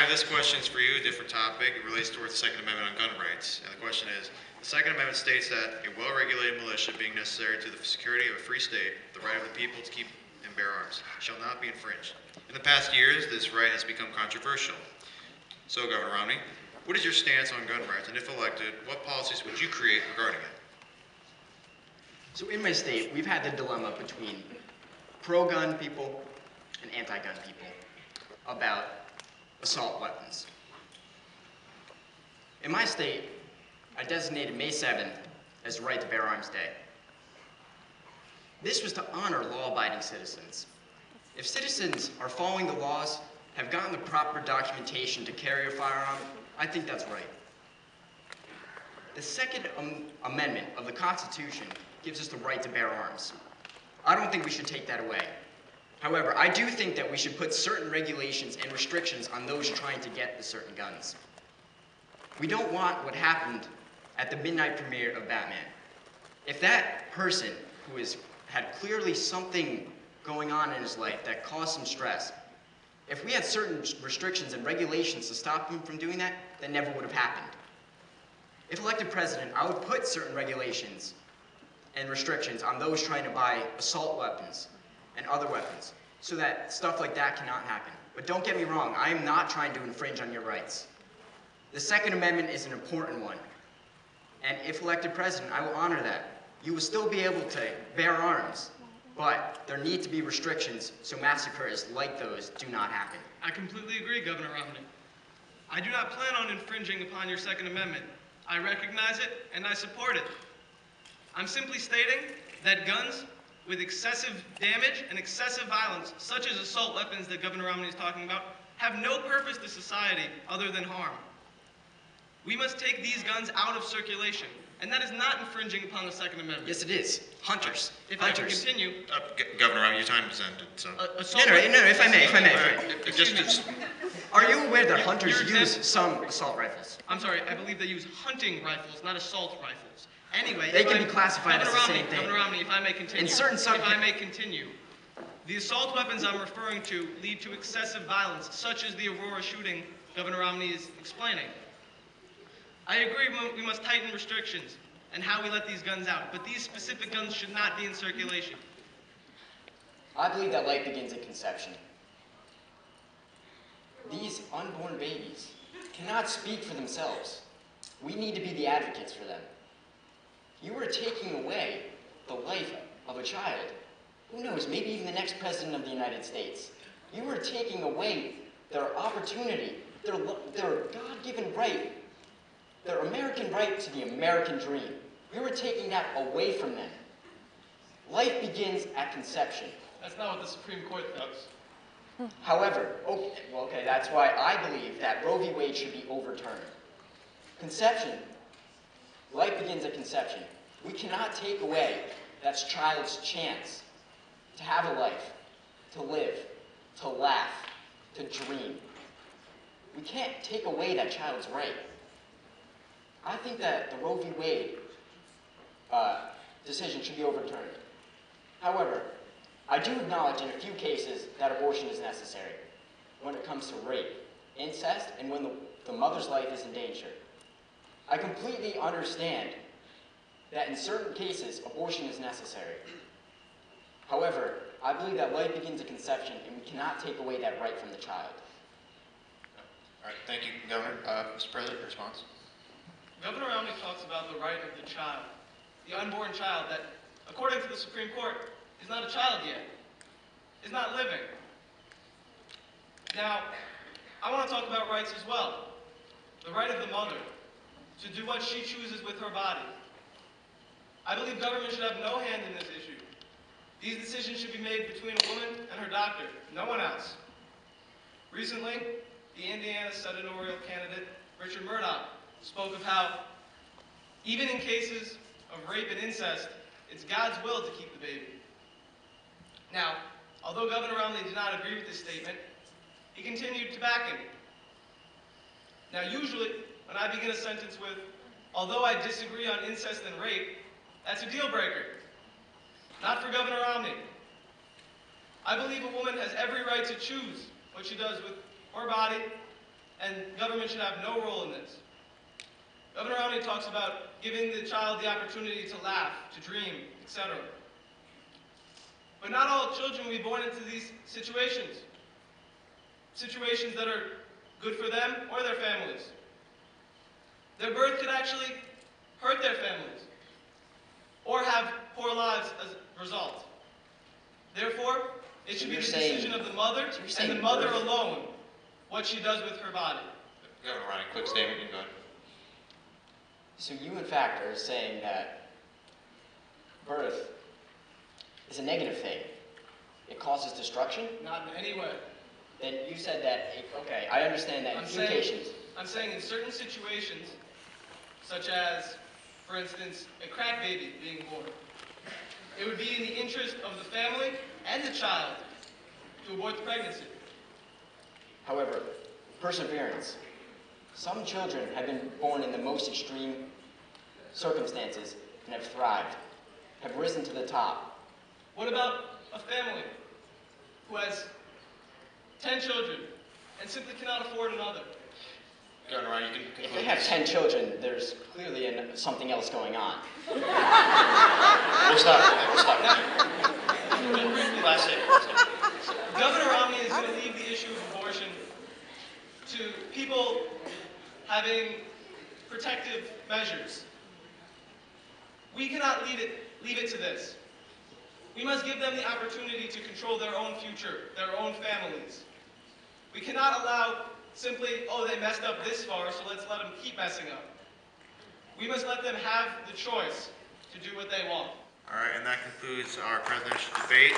have this question for you, a different topic. It relates towards the Second Amendment on gun rights. And the question is, the Second Amendment states that a well-regulated militia being necessary to the security of a free state, the right of the people to keep and bear arms, shall not be infringed. In the past years, this right has become controversial. So, Governor Romney, what is your stance on gun rights, and if elected, what policies would you create regarding it? So in my state, we've had the dilemma between pro-gun people and anti-gun people about assault weapons. In my state, I designated May 7th as the Right to Bear Arms Day. This was to honor law-abiding citizens. If citizens are following the laws, have gotten the proper documentation to carry a firearm, I think that's right. The Second Amendment of the Constitution gives us the right to bear arms. I don't think we should take that away. However, I do think that we should put certain regulations and restrictions on those trying to get the certain guns. We don't want what happened at the midnight premiere of Batman. If that person who had clearly something going on in his life that caused him stress, if we had certain restrictions and regulations to stop him from doing that, that never would have happened. If elected president, I would put certain regulations and restrictions on those trying to buy assault weapons and other weapons so that stuff like that cannot happen. But don't get me wrong, I am not trying to infringe on your rights. The Second Amendment is an important one. And if elected president, I will honor that. You will still be able to bear arms, but there need to be restrictions so massacres like those do not happen. I completely agree, Governor Romney. I do not plan on infringing upon your Second Amendment. I recognize it and I support it. I'm simply stating that guns with excessive damage and excessive violence, such as assault weapons that Governor Romney is talking about, have no purpose to society other than harm. We must take these guns out of circulation, and that is not infringing upon the Second Amendment. Yes, it is. Hunters. If I can continue. Governor Romney, your time is ended, so. If I may. Just Are you aware that hunters use some assault rifles? I'm sorry, I believe they use hunting rifles, not assault rifles. Anyway, they can be classified as the same thing. Governor Romney, if I may continue. If I may continue. The assault weapons I'm referring to lead to excessive violence, such as the Aurora shooting Governor Romney is explaining. I agree we must tighten restrictions and how we let these guns out, but these specific guns should not be in circulation. I believe that life begins at conception. These unborn babies cannot speak for themselves. We need to be the advocates for them. You are taking away the life of a child. Who knows, maybe even the next president of the United States. You are taking away their opportunity, their God-given right, their American right to the American dream. You are taking that away from them. Life begins at conception. That's not what the Supreme Court does. However, okay, that's why I believe that Roe v. Wade should be overturned. Conception. Life begins at conception. We cannot take away that child's chance to have a life, to live, to laugh, to dream. We can't take away that child's right. I think that the Roe v. Wade decision should be overturned. However, I do acknowledge in a few cases that abortion is necessary when it comes to rape, incest, and when the mother's life is in danger. I completely understand that in certain cases, abortion is necessary. However, I believe that life begins at conception, and we cannot take away that right from the child. All right, thank you, Governor. Mr. President, your response. Governor Romney talks about the right of the child, the unborn child that, according to the Supreme Court, is not a child yet, is not living. Now, I want to talk about rights as well. The right of the mother to do what she chooses with her body. I believe government should have no hand in this issue. These decisions should be made between a woman and her doctor, no one else. Recently, the Indiana senatorial candidate, Richard Murdoch, spoke of how, even in cases of rape and incest, it's God's will to keep the baby. Now, although Governor Romney did not agree with this statement, he continued to back him. Now, usually, when I begin a sentence with, although I disagree on incest and rape, that's a deal breaker. Not for Governor Romney. I believe a woman has every right to choose what she does with her body and government should have no role in this. Governor Romney talks about giving the child the opportunity to laugh, to dream, etc. But not all children will be born into these situations that are good for them or their families. Their birth could actually hurt their families or have poor lives as a result. Therefore, it should be the decision of the mother and the mother alone what she does with her body. Governor Romney, quick statement, you can go ahead. So you, in fact, are saying that birth is a negative thing. It causes destruction? Not in any way. Then you said that, okay, I understand that in occasions. I'm saying in certain situations, such as, for instance, a crack baby being born, it would be in the interest of the family and the child to abort the pregnancy. However, perseverance. Some children have been born in the most extreme circumstances and have thrived, have risen to the top. What about a family who has 10 children and simply cannot afford another? Governor Romney, you can conclude. If they have 10 children, there's clearly something else going on. We'll stop there. We'll stop there. Last statement. Governor Romney is going to leave the issue of abortion to people having protective measures. We cannot leave it to this. We must give them the opportunity to control their own future, their own families. We cannot allow simply, oh, they messed up this far, so let's let them keep messing up. We must let them have the choice to do what they want. All right, and that concludes our presidential debate.